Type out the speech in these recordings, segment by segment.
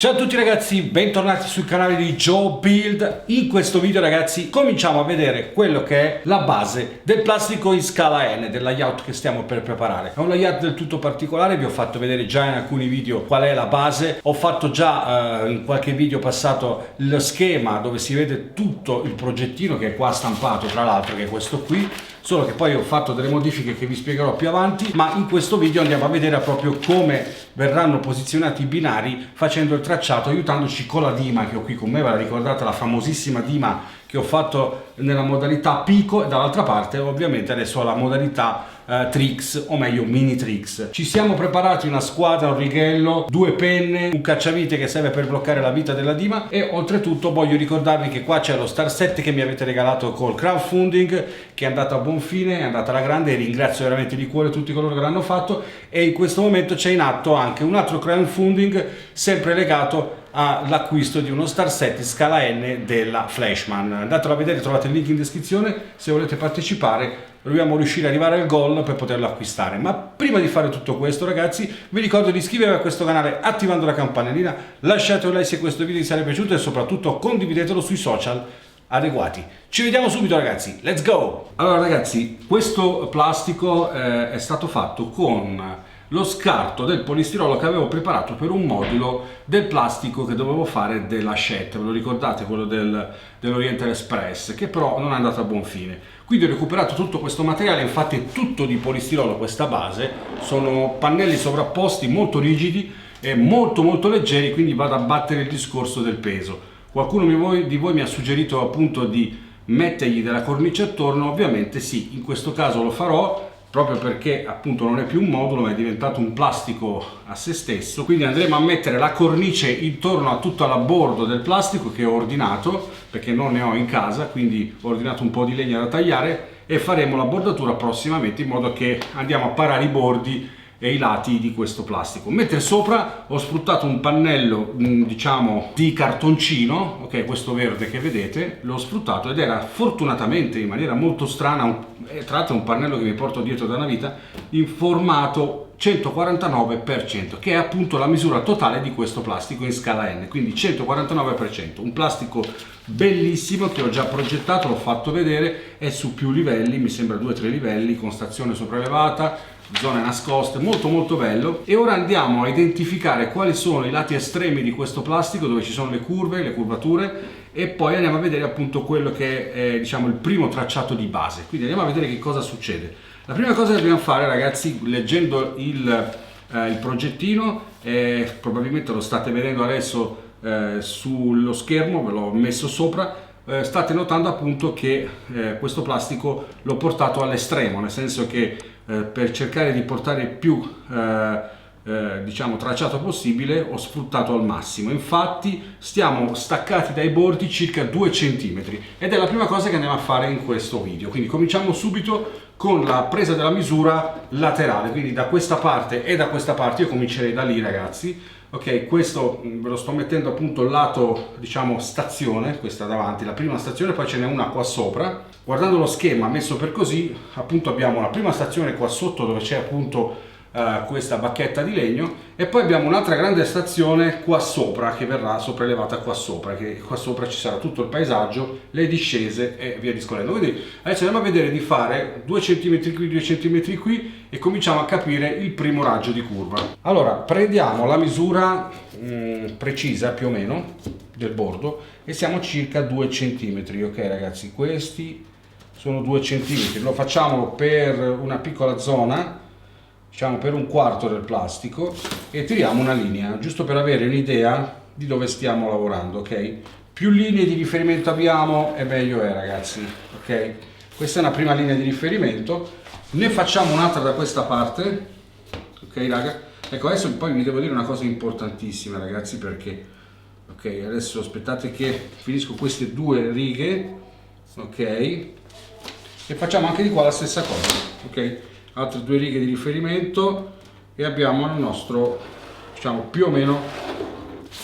Ciao a tutti ragazzi, bentornati sul canale di Joe Build. In questo video ragazzi cominciamo a vedere quello che è la base del plastico in scala N del layout che stiamo per preparare. È un layout del tutto particolare, vi ho fatto vedere già in alcuni video qual è la base, ho fatto già in qualche video passato lo schema dove si vede tutto il progettino che è qua stampato, tra l'altro, che è questo qui. Solo che poi ho fatto delle modifiche che vi spiegherò più avanti, ma in questo video andiamo a vedere proprio come verranno posizionati i binari facendo il tracciato, aiutandoci con la dima che ho qui con me. Ve la ricordate, la famosissima dima che ho fatto nella modalità Pico, e dall'altra parte ovviamente adesso ho la modalità Trix, o meglio Mini Trix. Ci siamo preparati una squadra, un righello, due penne, un cacciavite che serve per bloccare la vita della dima, e oltretutto voglio ricordarvi che qua c'è lo Star Set che mi avete regalato col crowdfunding, che è andato a buon fine, è andata alla grande, e ringrazio veramente di cuore tutti coloro che l'hanno fatto. E in questo momento c'è in atto anche un altro crowdfunding sempre legato all'acquisto di uno Star Set in scala N della Flashman. Andatelo a vedere, trovate il link in descrizione se volete partecipare. Dobbiamo riuscire ad arrivare al goal per poterlo acquistare, ma prima di fare tutto questo ragazzi vi ricordo di iscrivervi a questo canale attivando la campanellina, lasciate un like se questo video vi sarà piaciuto e soprattutto condividetelo sui social adeguati. Ci vediamo subito ragazzi, let's go! Allora ragazzi, questo plastico è stato fatto con lo scarto del polistirolo che avevo preparato per un modulo del plastico che dovevo fare della Shet, ve lo ricordate, quello dell'Oriental Express, che però non è andato a buon fine. Quindi ho recuperato tutto questo materiale, infatti è tutto di polistirolo questa base, sono pannelli sovrapposti molto rigidi e molto leggeri, quindi vado a battere il discorso del peso. Qualcuno di voi mi ha suggerito appunto di mettergli della cornice attorno, ovviamente sì, in questo caso lo farò, proprio perché appunto non è più un modulo ma è diventato un plastico a se stesso. Quindi andremo a mettere la cornice intorno a tutto l'abbordo del plastico che ho ordinato, perché non ne ho in casa, quindi ho ordinato un po' di legna da tagliare, e faremo la bordatura prossimamente in modo che andiamo a parare i bordi e i lati di questo plastico. Mentre sopra ho sfruttato un pannello diciamo di cartoncino, ok, questo verde che vedete, l'ho sfruttato ed era fortunatamente in maniera molto strana, tra l'altro un pannello che mi porto dietro da una vita, in formato 149%, che è appunto la misura totale di questo plastico in scala N, quindi 149%, un plastico bellissimo che ho già progettato, l'ho fatto vedere, è su più livelli, mi sembra 2-3 livelli, con stazione sopraelevata, zone nascoste, molto bello. E ora andiamo a identificare quali sono i lati estremi di questo plastico, dove ci sono le curve, le curvature, e poi andiamo a vedere appunto quello che è diciamo il primo tracciato di base. Quindi andiamo a vedere che cosa succede. La prima cosa che dobbiamo fare ragazzi, leggendo il progettino, probabilmente lo state vedendo adesso sullo schermo, ve l'ho messo sopra, state notando appunto che questo plastico l'ho portato all'estremo, nel senso che per cercare di portare più diciamo tracciato possibile ho sfruttato al massimo. Infatti stiamo staccati dai bordi circa 2 cm ed è la prima cosa che andiamo a fare in questo video. Quindi cominciamo subito con la presa della misura laterale, quindi da questa parte e da questa parte. Io comincerei da lì ragazzi. Ok, questo ve lo sto mettendo appunto il lato diciamo stazione, questa davanti, la prima stazione, poi ce n'è una qua sopra. Guardando lo schema messo per così, appunto abbiamo la prima stazione qua sotto dove c'è appunto questa bacchetta di legno, e poi abbiamo un'altra grande stazione qua sopra che verrà sopraelevata qua sopra, che qua sopra ci sarà tutto il paesaggio, le discese e via discorrendo. Quindi adesso andiamo a vedere di fare 2 cm qui, 2 cm qui, e cominciamo a capire il primo raggio di curva. Allora prendiamo la misura precisa più o meno del bordo e siamo circa 2 cm. Ok ragazzi, questi sono 2 cm, lo facciamo per una piccola zona, diciamo per un quarto del plastico, e tiriamo una linea giusto per avere un'idea di dove stiamo lavorando. Ok, più linee di riferimento abbiamo e meglio è ragazzi. Ok, questa è una prima linea di riferimento, ne facciamo un'altra da questa parte. Ok raga, ecco, adesso poi vi devo dire una cosa importantissima ragazzi, perché ok, adesso aspettate che finisco queste 2 righe, ok, e facciamo anche di qua la stessa cosa. Ok, altre 2 righe di riferimento e abbiamo il nostro, diciamo più o meno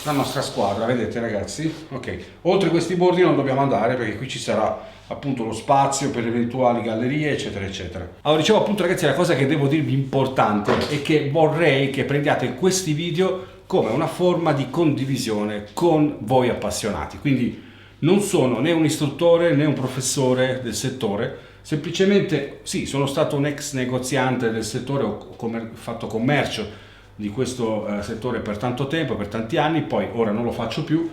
la nostra squadra, vedete ragazzi. Ok, oltre questi bordi non dobbiamo andare perché qui ci sarà appunto lo spazio per eventuali gallerie eccetera eccetera. Allora dicevo appunto ragazzi, la cosa che devo dirvi importante è che vorrei che prendiate questi video come una forma di condivisione con voi appassionati. Quindi non sono né un istruttore né un professore del settore, semplicemente sì, sono stato un ex negoziante del settore, ho fatto commercio di questo settore per tanto tempo, per tanti anni, poi ora non lo faccio più,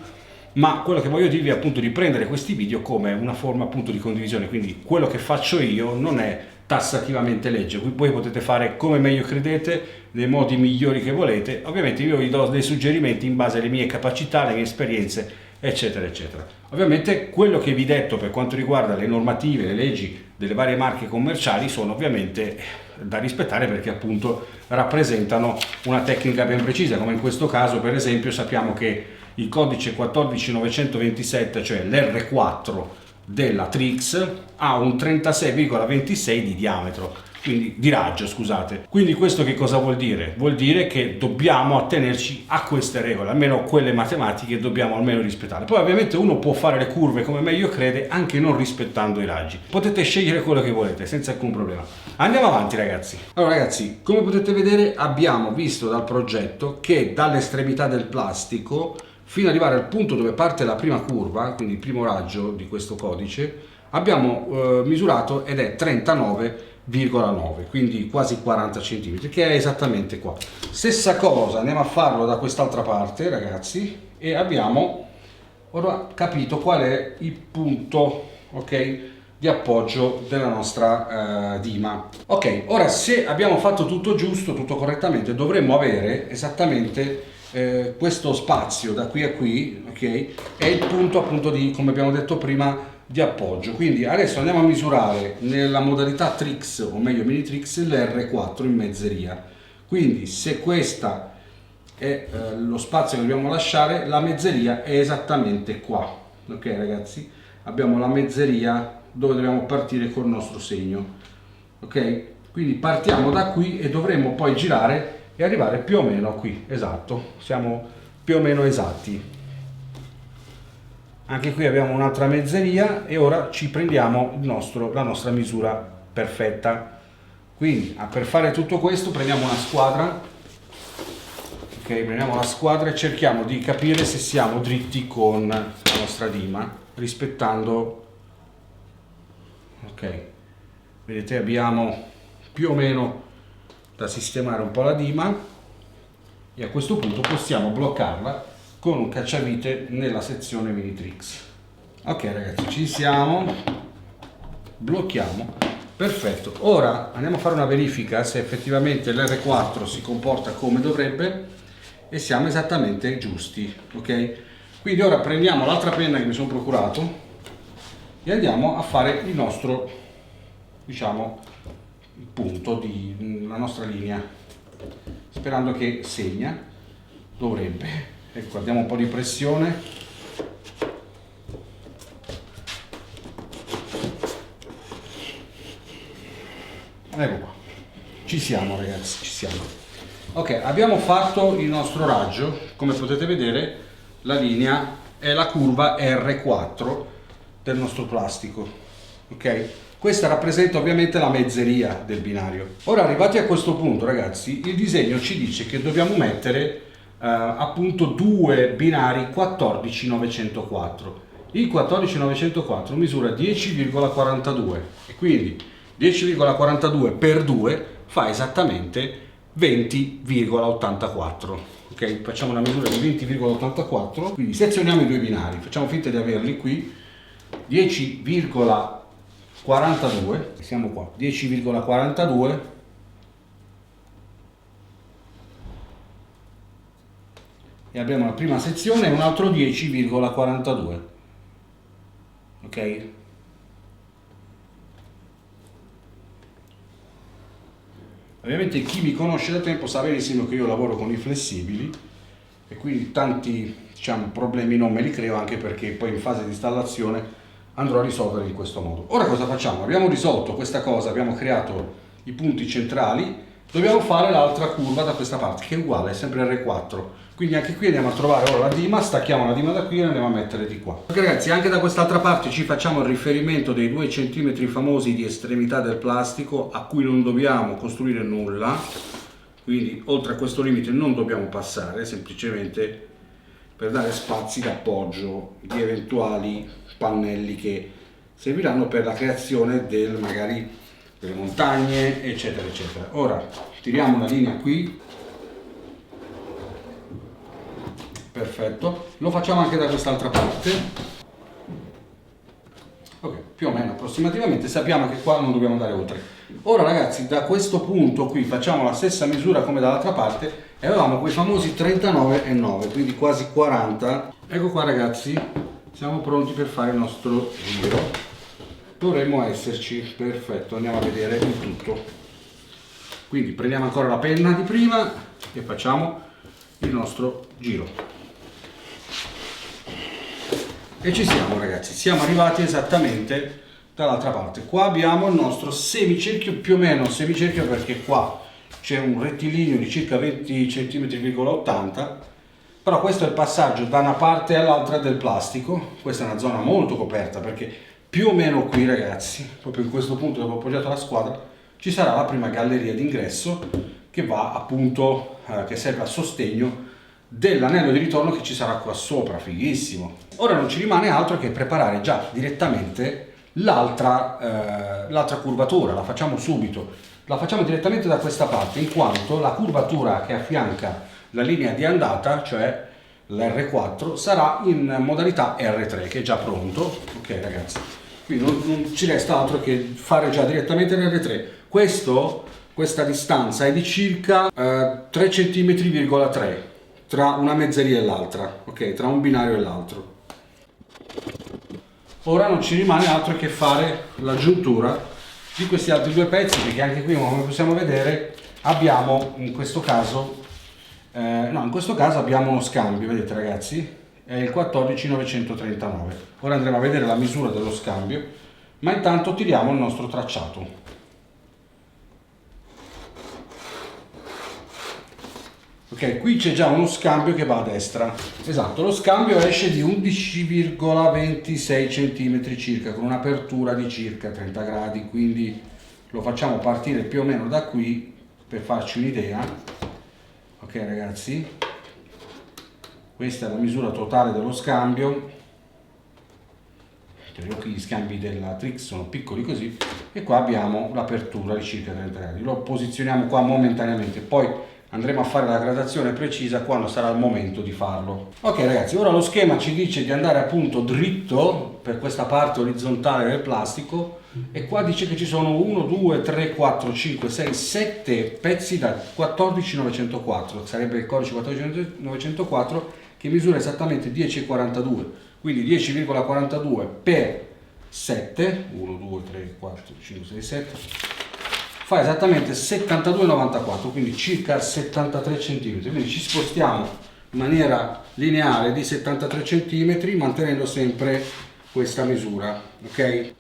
ma quello che voglio dirvi è appunto di prendere questi video come una forma appunto di condivisione, quindi quello che faccio io non è tassativamente legge, voi potete fare come meglio credete, nei modi migliori che volete, ovviamente io vi do dei suggerimenti in base alle mie capacità, alle mie esperienze, eccetera eccetera. Ovviamente quello che vi ho detto per quanto riguarda le normative, le leggi delle varie marche commerciali sono ovviamente da rispettare, perché appunto rappresentano una tecnica ben precisa, come in questo caso per esempio sappiamo che il codice 14927, cioè l'R4 della Trix, ha un 36,26 di diametro, quindi di raggio, scusate. Quindi questo che cosa vuol dire? Vuol dire che dobbiamo attenerci a queste regole, almeno quelle matematiche dobbiamo almeno rispettare. Poi ovviamente uno può fare le curve come meglio crede anche non rispettando i raggi. Potete scegliere quello che volete senza alcun problema. Andiamo avanti ragazzi. Allora ragazzi, come potete vedere abbiamo visto dal progetto che dall'estremità del plastico fino ad arrivare al punto dove parte la prima curva, quindi il primo raggio di questo codice, abbiamo misurato ed è 39,9, quindi quasi 40 cm, che è esattamente qua. Stessa cosa, andiamo a farlo da quest'altra parte ragazzi, e abbiamo ora capito qual è il punto, ok, di appoggio della nostra dima. Ok, ora se abbiamo fatto tutto giusto, tutto correttamente, dovremmo avere esattamente questo spazio da qui a qui, ok, è il punto appunto di, come abbiamo detto prima, di appoggio. Quindi adesso andiamo a misurare nella modalità Trix, o meglio mini Trix, l'R4 in mezzeria. Quindi se questa è lo spazio che dobbiamo lasciare, la mezzeria è esattamente qua, ok ragazzi, abbiamo la mezzeria dove dobbiamo partire col nostro segno, ok, quindi partiamo da qui e dovremo poi girare e arrivare più o meno qui, esatto, siamo più o meno esatti. Anche qui abbiamo un'altra mezzeria e ora ci prendiamo la nostra misura perfetta. Quindi per fare tutto questo prendiamo una squadra, ok, prendiamo la squadra e cerchiamo di capire se siamo dritti con la nostra dima, rispettando, ok, vedete abbiamo più o meno da sistemare un po' la dima e a questo punto possiamo bloccarla con un cacciavite nella sezione mini Trix. Ok ragazzi, ci siamo, blocchiamo, perfetto. Ora andiamo a fare una verifica se effettivamente l'R4 si comporta come dovrebbe e siamo esattamente giusti, ok? Quindi ora prendiamo l'altra penna che mi sono procurato e andiamo a fare il nostro, diciamo, il punto di la nostra linea, sperando che segna, dovrebbe. Ecco, diamo un po' di pressione. Ecco qua, ci siamo ragazzi, ci siamo. Ok, abbiamo fatto il nostro raggio, come potete vedere la linea è la curva R4 del nostro plastico, ok? Questa rappresenta ovviamente la mezzeria del binario. Ora arrivati a questo punto ragazzi, il disegno ci dice che dobbiamo mettere appunto due binari 14904. Il 14904 misura 10,42 e quindi 10,42 per 2 fa esattamente 20,84. Ok, facciamo una misura di 20,84, quindi sezioniamo i due binari, facciamo finta di averli qui, 10,42, siamo qua, 10,42 e abbiamo la prima sezione e un altro 10,42, ok? Ovviamente chi mi conosce da tempo sa benissimo che io lavoro con i flessibili e quindi tanti, diciamo, problemi non me li creo, anche perché poi in fase di installazione andrò a risolvere in questo modo. Ora cosa facciamo? Abbiamo risolto questa cosa, abbiamo creato i punti centrali, dobbiamo fare l'altra curva da questa parte che è uguale, è sempre R4. Quindi anche qui andiamo a trovare ora la dima, stacchiamo la dima da qui e andiamo a mettere di qua. Ok ragazzi, anche da quest'altra parte ci facciamo il riferimento dei 2 cm famosi di estremità del plastico a cui non dobbiamo costruire nulla, quindi oltre a questo limite non dobbiamo passare, semplicemente per dare spazi d'appoggio di eventuali pannelli che serviranno per la creazione magari delle montagne, eccetera eccetera. Ora tiriamo la linea qui, perfetto, lo facciamo anche da quest'altra parte. Ok, più o meno approssimativamente sappiamo che qua non dobbiamo andare oltre. Ora ragazzi, da questo punto qui facciamo la stessa misura come dall'altra parte e avevamo quei famosi 39,9, quindi quasi 40. Ecco qua ragazzi, siamo pronti per fare il nostro giro. Dovremmo esserci, perfetto, andiamo a vedere il tutto. Quindi prendiamo ancora la penna di prima e facciamo il nostro giro. E ci siamo ragazzi, siamo arrivati esattamente dall'altra parte. Qua abbiamo il nostro semicerchio, più o meno semicerchio, perché qua c'è un rettilineo di circa 20 cm,80, però questo è il passaggio da una parte all'altra del plastico. Questa è una zona molto coperta perché più o meno qui ragazzi, proprio in questo punto dove ho appoggiato la squadra, ci sarà la prima galleria d'ingresso che va appunto, che serve a sostegno dell'anello di ritorno che ci sarà qua sopra, fighissimo. Ora non ci rimane altro che preparare già direttamente l'altra curvatura, la facciamo subito, la facciamo direttamente da questa parte, in quanto la curvatura che affianca la linea di andata, cioè l'R4, sarà in modalità R3, che è già pronto. Ok ragazzi, quindi non ci resta altro che fare già direttamente l'R3. Questa distanza è di circa 3,3 cm tra una mezzeria e l'altra, ok, tra un binario e l'altro. Ora non ci rimane altro che fare l'aggiuntura di questi altri due pezzi, perché anche qui come possiamo vedere abbiamo in questo caso abbiamo uno scambio, vedete ragazzi, è il 14939. Ora andremo a vedere la misura dello scambio, ma intanto tiriamo il nostro tracciato. Ok, qui c'è già uno scambio che va a destra. Esatto, lo scambio esce di 11,26 cm circa, con un'apertura di circa 30 gradi, quindi lo facciamo partire più o meno da qui per farci un'idea. Ok ragazzi, questa è la misura totale dello scambio. Gli scambi della Trix sono piccoli così, e qua abbiamo l'apertura di circa 30 gradi. Lo posizioniamo qua momentaneamente, poi andremo a fare la gradazione precisa quando sarà il momento di farlo. Ok ragazzi, ora lo schema ci dice di andare appunto dritto per questa parte orizzontale del plastico, e qua dice che ci sono 1, 2, 3, 4, 5, 6, 7 pezzi da 14904, sarebbe il codice 14904 che misura esattamente 10,42, quindi 10,42 per 7, 1, 2, 3, 4, 5, 6, 7, fa esattamente 72,94, quindi circa 73 cm, quindi ci spostiamo in maniera lineare di 73 cm mantenendo sempre questa misura, ok?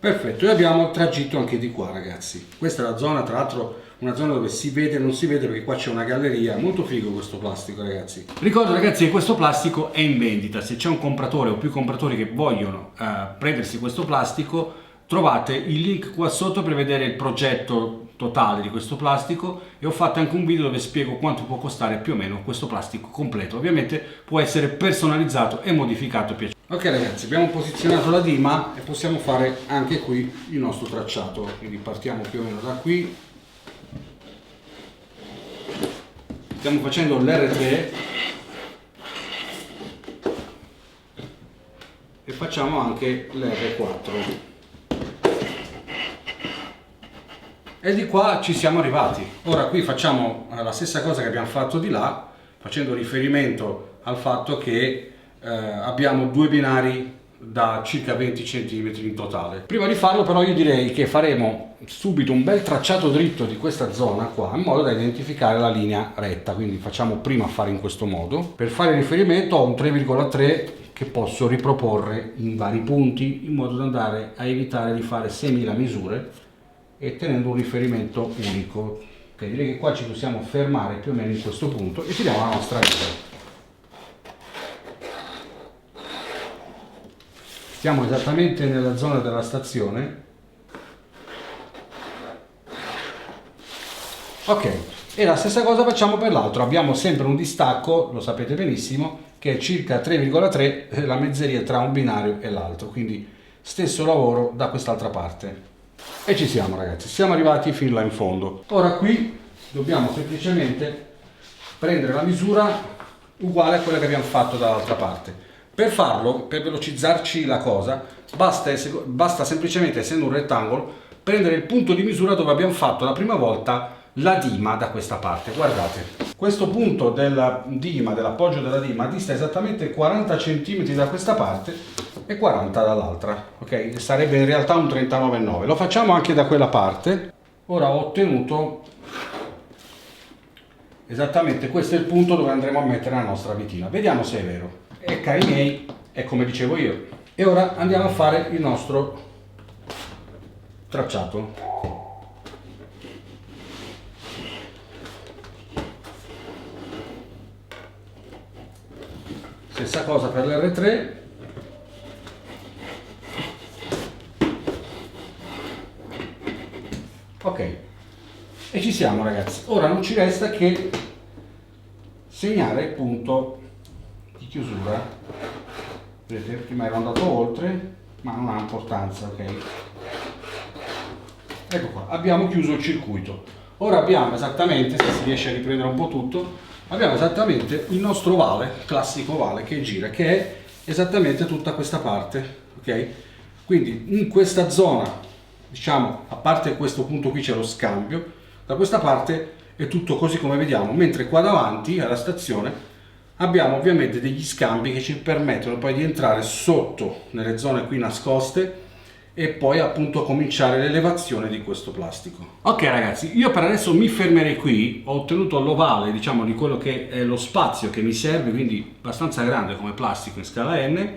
Perfetto, e abbiamo il tragitto anche di qua ragazzi. Questa è la zona, tra l'altro una zona dove si vede e non si vede, perché qua c'è una galleria. Molto figo questo plastico ragazzi. Ricordo ragazzi che questo plastico è in vendita. Se c'è un compratore o più compratori che vogliono prendersi questo plastico, trovate il link qua sotto per vedere il progetto totale di questo plastico, e ho fatto anche un video dove spiego quanto può costare più o meno questo plastico completo. Ovviamente può essere personalizzato e modificato a piacere. Ok ragazzi, abbiamo posizionato la dima e possiamo fare anche qui il nostro tracciato, quindi partiamo più o meno da qui, stiamo facendo l'R3 e facciamo anche l'R4, e di qua ci siamo arrivati. Ora qui facciamo la stessa cosa che abbiamo fatto di là, facendo riferimento al fatto che abbiamo due binari da circa 20 cm in totale. Prima di farlo però io direi che faremo subito un bel tracciato dritto di questa zona qua, in modo da identificare la linea retta, quindi facciamo prima fare in questo modo. Per fare riferimento ho un 3,3 che posso riproporre in vari punti, in modo da andare a evitare di fare 6.000 misure e tenendo un riferimento unico. Ok, direi che qua ci possiamo fermare più o meno in questo punto e tiriamo la nostra riga. Siamo esattamente nella zona della stazione. Ok, e la stessa cosa facciamo per l'altro. Abbiamo sempre un distacco, lo sapete benissimo, che è circa 3,3 la mezzeria tra un binario e l'altro, quindi stesso lavoro da quest'altra parte. E ci siamo ragazzi, siamo arrivati fin là in fondo. Ora qui dobbiamo semplicemente prendere la misura uguale a quella che abbiamo fatto dall'altra parte. Per farlo, per velocizzarci la cosa, basta semplicemente, essendo un rettangolo, prendere il punto di misura dove abbiamo fatto la prima volta la dima da questa parte. Guardate, questo punto della dima, dell'appoggio della dima, dista esattamente 40 cm da questa parte e 40 dall'altra, ok? Sarebbe in realtà un 39,9. Lo facciamo anche da quella parte. Ora ho ottenuto esattamente questo è il punto dove andremo a mettere la nostra vitina. Vediamo se è vero. E cari miei, è come dicevo io. E ora andiamo a fare il nostro tracciato. Stessa cosa per l'R3. Ok, e ci siamo ragazzi. Ora non ci resta che segnare il punto di chiusura. Vedete, prima ero andato oltre, ma non ha importanza, ok? Ecco qua, abbiamo chiuso il circuito. Ora abbiamo esattamente, se si riesce a riprendere un po' tutto, abbiamo esattamente il nostro ovale, classico ovale che gira, che è esattamente tutta questa parte, ok? Quindi in questa zona, diciamo, a parte questo punto qui c'è lo scambio, da questa parte è tutto così come vediamo, mentre qua davanti alla stazione abbiamo ovviamente degli scambi che ci permettono poi di entrare sotto nelle zone qui nascoste e poi appunto cominciare l'elevazione di questo plastico. Ok ragazzi, io per adesso mi fermerei qui. Ho ottenuto l'ovale, diciamo, di quello che è lo spazio che mi serve, quindi abbastanza grande come plastico in scala N,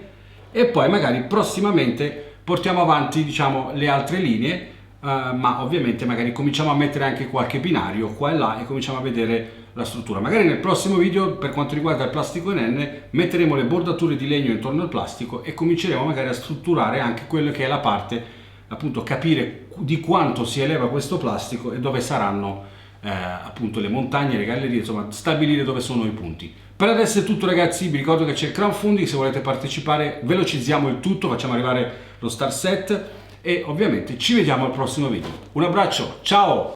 e poi magari prossimamente portiamo avanti, diciamo, le altre linee, ma ovviamente magari cominciamo a mettere anche qualche binario qua e là e cominciamo a vedere la struttura. Magari nel prossimo video, per quanto riguarda il plastico in N, metteremo le bordature di legno intorno al plastico e cominceremo magari a strutturare anche quello che è la parte, appunto, capire di quanto si eleva questo plastico e dove saranno appunto le montagne, le gallerie, insomma stabilire dove sono i punti. Per adesso è tutto ragazzi, vi ricordo che c'è il crowdfunding, se volete partecipare velocizziamo il tutto, facciamo arrivare lo star set e ovviamente ci vediamo al prossimo video. Un abbraccio, ciao!